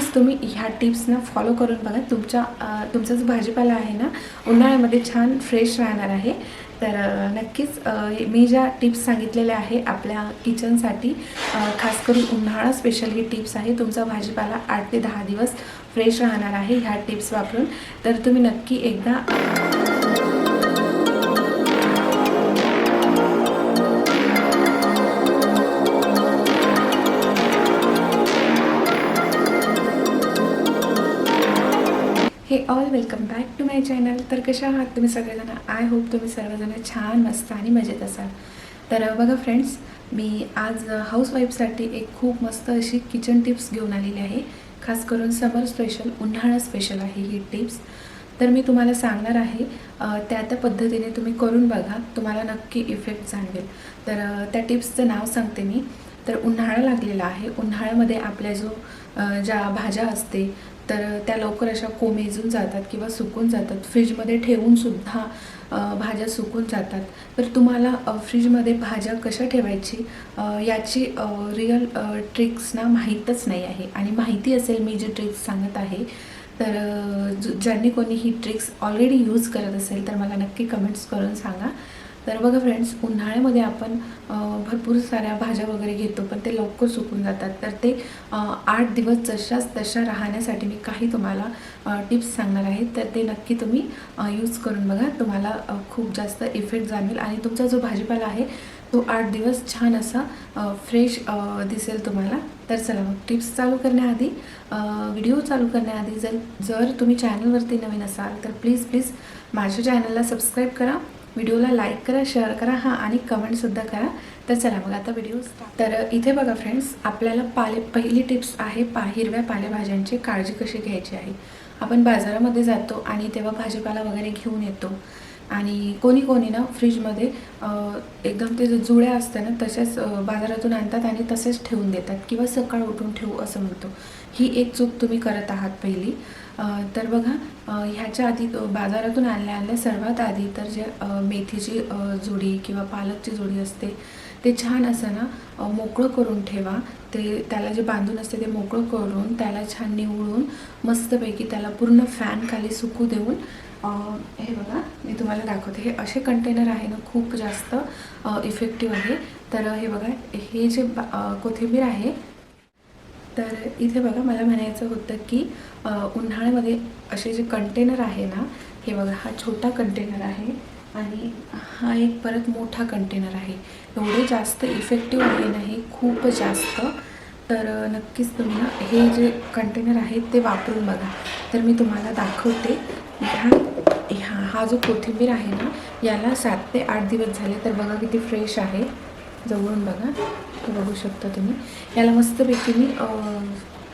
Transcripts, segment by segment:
नक्कीच तुम्ही ह्या टिप्सना फॉलो करून बघा. तुमचा जो भाजीपाला आहे ना, उन्हाळ्यामध्ये छान फ्रेश राहणार आहे. तर नक्कीच मी ज्या टिप्स सांगितलेल्या आहे आपल्या किचनसाठी, खास करून उन्हाळा स्पेशल ही टिप्स आहे. तुमचा भाजीपाला 8 ते 10 दिवस फ्रेश राहणार आहे ह्या टिप्स वापरून. तर तुम्ही नक्की एकदा हे all welcome back to my channel. तर कशा आहात तुम्ही सगळेजण? आय होप तुम्ही सर्वजण छान मस्त आणि मजेत असाल. तर बघा फ्रेंड्स, मी आज हाऊसवाईफसाठी एक खूप मस्त अशी किचन टिप्स घेऊन आलेली आहे. खास करून समर स्पेशल, उन्हाळा स्पेशल आहे ही टिप्स. तर मी तुम्हाला सांगणार आहे, त्या पद्धतीने तुम्ही करून बघा, तुम्हाला नक्की इफेक्ट जाणवेल. तर त्या टिप्सचं नाव सांगते मी. तर उन्हाळा लागलेला आहे. उन्हाळ्यामध्ये आपल्या ज्या भाज्या असते तर त्या लवकर अशा कोमेजून जातात किंवा सुकून जातात. फ्रीजमध्ये ठेवूनसुद्धा भाज्या सुकून जातात. तर तुम्हाला फ्रीजमध्ये भाज्या कशा ठेवायची याची रिअल ट्रिक्स ना माहीतच नाही आहे. आणि माहिती असेल मी जी ट्रिक्स सांगत आहे, तर ज्यांनी कोणी ही ट्रिक्स ऑलरेडी यूज करत असेल तर मला नक्की कमेंट्स करून सांगा. तर बघा फ्रेंड्स, उन्हाळ्यामध्ये आपण भरपूर साऱ्या भाज्या वगैरे घेतो, पण ते लवकर सुकून जातात. तर ते 8 दिवस जशाच तशा राहण्यासाठी मी काही तुम्हाला टिप्स सांगणार आहे. तर ते नक्की तुम्ही यूज करून बघा. तुम्हाला खूप जास्त इफेक्ट जाणवेल आणि तुमचा जो भाजीपाला आहे तो 8 दिवस छान असा फ्रेश दिसेल तुम्हाला. तर चला मग टिप्स चालू करण्याआधी, व्हिडिओ चालू करण्याआधी जर तुम्ही चॅनलवरती नवीन असाल तर प्लीज माझ्या चॅनलला सबस्क्राईब करा, व्हिडिओला लाईक करा, शेअर करा, आणि कमेंटसुद्धा करा. तर चला मग आता व्हिडिओ स्टार्ट. तर इथे बघा फ्रेंड्स, आपल्याला पहिली टिप्स आहे हिरव्या पालेभाज्यांची काळजी कशी घ्यायची आहे. आपण बाजारामध्ये जातो आणि तेव्हा भाजीपाला वगैरे घेऊन येतो आणि कोणी ना फ्रीजमध्ये एकदम ते जुळ्या असतात ना तसेच बाजारातून आणतात आणि तसेच ठेवून देतात किंवा सकाळ उठून ठेवू असं म्हणतो. ही एक चूक तुम्ही करत आहात पहिली. तर बघा, ह्याच्या आधी बाजारातून आणल्या सर्वात आधी तर जे मेथीची जोडी किंवा पालकची जोडी असते ते छान असं ना मोकळं करून ठेवा. त्याला जे बांधून असते ते मोकळं करून त्याला छान निवळून मस्तपैकी त्याला पूर्ण फॅन खाली सुकू देऊन, हे बघा मी तुम्हाला दाखवते. हे असे कंटेनर आहे ना, खूप जास्त इफेक्टिव्ह आहे. तर हे बघा, हे जे कोथिंबीर आहे, तर इथे बघा मला म्हणायचं होतं की उन्हाळ्यामध्ये असे जे कंटेनर आहे ना, हे बघा हा छोटा कंटेनर आहे आणि हा एक परत मोठा कंटेनर आहे. एवढे जास्त इफेक्टिव्ह आहे ना हे, खूप जास्त. तर नक्कीच तुम्ही ना हे जे कंटेनर आहे ते वापरून बघा. तर मी तुम्हाला दाखवते. हा जो कोथिंबीर आहे ना, याला 7 ते 8 दिवस झाले. तर बघा किती फ्रेश आहे. जवळून बघा, बघू शकता तुम्ही. याला मस्तपैकी मी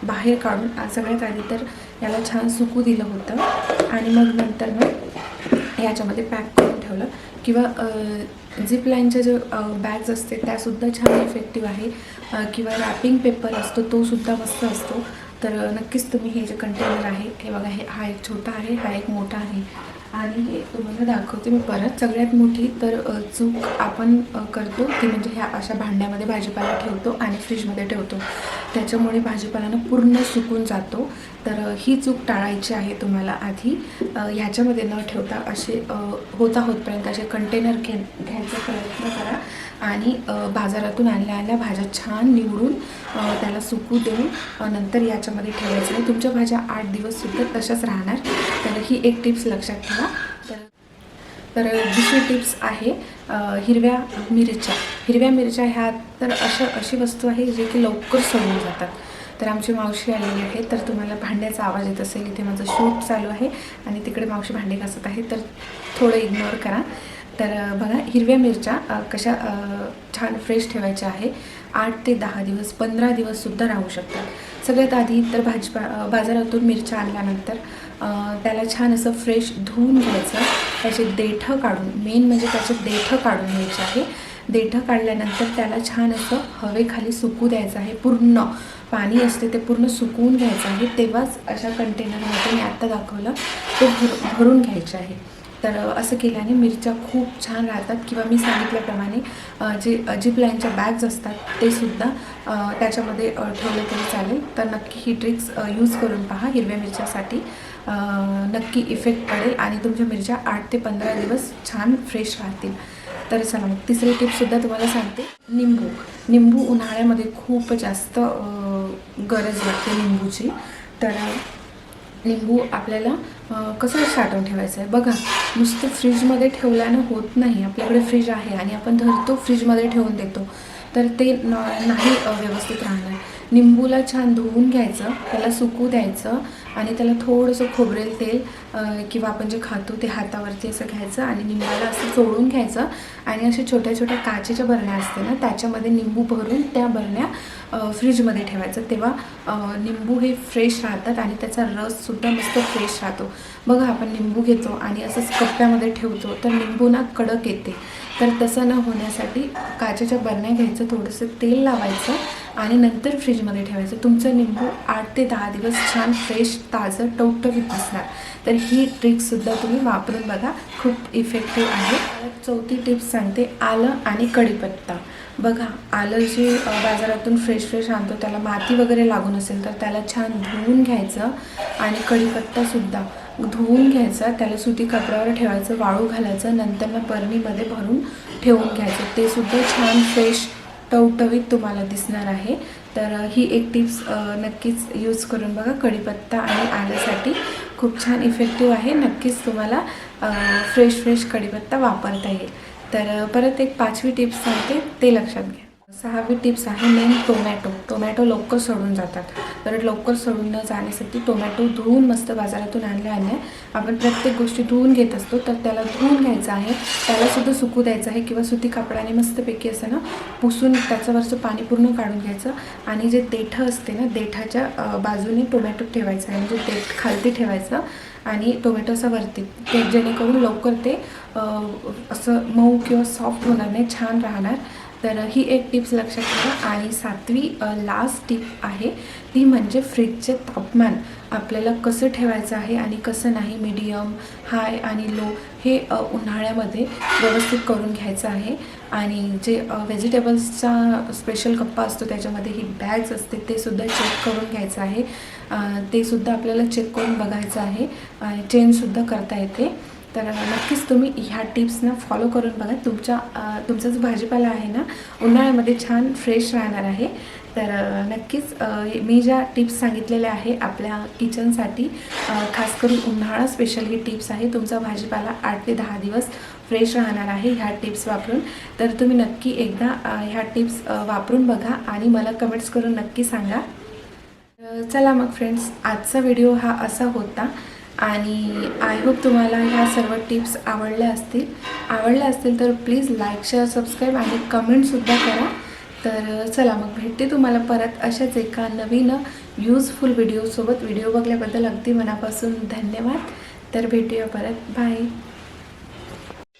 बाहेर काढून सगळ्यात आधी तर याला छान सुकू दिलं होतं आणि मग नंतर मग याच्यामध्ये पॅक करून ठेवलं. किंवा झिप लाईनच्या जे बॅग्स असते त्यासुद्धा छान इफेक्टिव्ह आहे. किंवा रॅपिंग पेपर असतो तोसुद्धा मस्त असतो. तर नक्कीच तुम्ही हे जे कंटेनर आहे, हे बघा, हा एक छोटा आहे, हा एक मोठा आहे. आणि हे तुम्हाला दाखवते मी परत. सगळ्यात मोठी तर चूक आपण करतो ती म्हणजे ह्या अशा भांड्यामध्ये भाजीपाला ठेवतो आणि फ्रीजमध्ये ठेवतो. त्याच्यामुळे भाजीपालानं पूर्ण सुकून जातो. तर ही चूक टाळायची आहे तुम्हाला आधी. ह्याच्यामध्ये न ठेवता असे होतपर्यंत असे कंटेनर घ्यायचा प्रयत्न करा आणि बाजारातून आणल्या भाज्या छान निवडून त्याला सुकू देऊन नंतर याच्यामध्ये ठेवायचं आहे. तुमच्या भाज्या 8 दिवससुद्धा तशाच राहणार. तर ही एक टिप्स लक्षात ठेवा. तर दुसरी टिप्स आहे हिरव्या मिरच्या ह्या तर अशी वस्तू आहे जे की लवकर सडून जातात. तर आमची मावशी आलेली आहे. तर तुम्हाला भांड्याचा आवाज येत असेल. इथे माझं शूट चालू आहे आणि तिकडे मावशी भांडे घासत आहे, तर थोडं इग्नोर करा. तर बघा, हिरव्या मिरच्या कशा छान फ्रेश ठेवायच्या आहे. 8 ते 10 दिवस, 15 दिवससुद्धा राहू शकतात. सगळ्यात आधी तर बाजारातून मिरच्या आणल्यानंतर त्याला छान असं फ्रेश धुवून घ्यायचं. त्याचे देठं काढून, मेन म्हणजे त्याचे देठं काढून घ्यायचे आहे. देठं काढल्यानंतर त्याला छान असं हवेखाली सुकू द्यायचं आहे. पूर्ण पाणी असते ते पूर्ण सुकवून घ्यायचं आहे. तेव्हाच अशा कंटेनरमध्ये मी आत्ता दाखवलं ते भरून घ्यायचे आहे. तर असं केल्याने मिरच्या खूप छान राहतात. किंवा मी सांगितल्याप्रमाणे जे जिप लाईनच्या बॅग्स असतात ते सुद्धा त्याच्यामध्ये ठेवलं तरी चालेल. तर नक्की ही ट्रिक्स यूज करून पहा. हिरव्या मिरच्यासाठी नक्की इफेक्ट पडेल आणि तुमच्या मिरच्या 8 ते 15 दिवस छान फ्रेश राहतील. तर चला मग तिसरी टिपसुद्धा तुम्हाला सांगते. निंबू उन्हाळ्यामध्ये खूप जास्त गरज लागते निंबूची. तर लिंबू आपल्याला कसं साठवून ठेवायचं आहे बघा. नुसतं फ्रीजमध्ये ठेवल्यानं होत नाही. आपल्याकडे फ्रीज आहे आणि आपण धरतो फ्रीजमध्ये ठेवून देतो, तर ते नाही व्यवस्थित राहणार. निंबूला छान धुवून घ्यायचं, त्याला सुकू द्यायचं आणि त्याला थोडंसं खोबरेल तेल किंवा आपण जे खातो ते हातावरती असं घ्यायचं आणि निंबाला असं चोळून घ्यायचं आणि अशा छोट्या छोट्या काचेच्या बरण्या असते ना, त्याच्यामध्ये निंबू भरून त्या बरण्या फ्रीजमध्ये ठेवायचं. तेव्हा निंबू हे फ्रेश राहतात आणि त्याचा रससुद्धा मस्त फ्रेश राहतो. बघा आपण निंबू घेतो आणि असंच कप्प्यामध्ये ठेवतो तर निंबू ना कडक येते. तर तसं न होण्यासाठी काचेच्या बरण्या घ्यायचं, थोडंसं तेल लावायचं आणि नंतर फ्रीजमध्ये ठेवायचं. तुमचं निंबू 8 ते 10 दिवस छान फ्रेश ताजं टवटवीत दिसणार. तर ही ट्रिकसुद्धा तुम्ही वापरून बघा, खूप इफेक्टिव्ह आहे. चौथी टिप्स सांगते, आलं आणि कढीपत्ता. बघा आलं जे बाजारातून फ्रेश आणतो त्याला माती वगैरे लागून असेल तर त्याला छान धुवून घ्यायचं आणि कढीपत्तासुद्धा धुवून घ्यायचा, त्याला सुती कपड्यावर ठेवायचं, वाळू घालायचं, नंतर मग बरणीमध्ये भरून ठेवून घ्यायचं. ते सुद्धा छान फ्रेश टवटवीत तुम्हाला दिसणार आहे. तर ही एक टिप्स नक्कीच यूज करून बघा. कढीपत्ता आणि आल्यासाठी खूप छान इफेक्टिव्ह आहे. नक्कीच तुम्हाला फ्रेश कढीपत्ता वापरता येईल. तर परत एक 5वी टिप्स सांगते, ते लक्षात घ्या. 6वी टिप्स आहे मेन टोमॅटो लवकर सडून जातात. तर लवकर सडून न जाण्यासाठी टोमॅटो धुवून मस्त बाजारातून आणल्या आपण प्रत्येक गोष्टी धुवून घेत असतो, तर त्याला धुवून घ्यायचं आहे, त्यालासुद्धा सुकू द्यायचं आहे किंवा सुती कपड्याने मस्तपैकी असं ना पुसून त्याच्यावरचं पाणी पूर्ण काढून घ्यायचं आणि जे देठं असते ना, देठाच्या बाजूने टोमॅटो ठेवायचं आहे, म्हणजे देठ खालती ठेवायचं आणि टोमॅटो असं वरती, ते जेणेकरून लवकर ते असं मऊ किंवा सॉफ्ट होणार नाही, छान राहणार. तर ही एक टिप्स लक्षात ठेवा. आणि 7वी लास्ट टिप आहे ती म्हणजे फ्रीजचे तापमान आपल्याला कसं ठेवायचं आहे आणि कसं नाही. मीडियम, हाय आणि लो हे उन्हाळ्यामध्ये व्यवस्थित करून घ्यायचं आहे. आणि जे व्हेजिटेबल्सचा स्पेशल कप्पा असतो त्याच्यामध्ये ही बॅग्स असते ते सुद्धा चेक करून घ्यायचं आहे. ते सुद्धा आपल्याला चेक करून बघायचं आहे. चेंजसुद्धा करता येते. तर नक्कीच तुम्ही ह्या टिप्सना फॉलो करून बघा. तुमचा जो भाजीपाला आहे ना उन्हाळ्यामध्ये छान फ्रेश राहणार आहे. तर नक्कीच मी ज्या टिप्स सांगितलेल्या आहे आपल्या किचनसाठी, खास करून उन्हाळा स्पेशल ही टिप्स आहे. तुमचा भाजीपाला 8 ते 10 दिवस फ्रेश राहणार आहे ह्या टिप्स वापरून. तर तुम्ही नक्की एकदा ह्या टिप्स वापरून बघा आणि मला कमेंट्स करून नक्की सांगा. चला मग फ्रेंड्स, आजचा व्हिडिओ हा असा होता आणि आय होप तुम्हाला ह्या सर्व टिप्स आवडल्या असतील तर प्लीज लाईक, शेअर, सबस्क्राईब आणि कमेंटसुद्धा करा. तर चला मग भेटते तुम्हाला परत अशाच एका नवीन यूजफुल व्हिडिओसोबत. व्हिडिओ बघल्याबद्दल अगदी मनापासून धन्यवाद. तर भेटूया परत. बाय.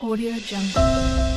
ऑडिओ जंगल.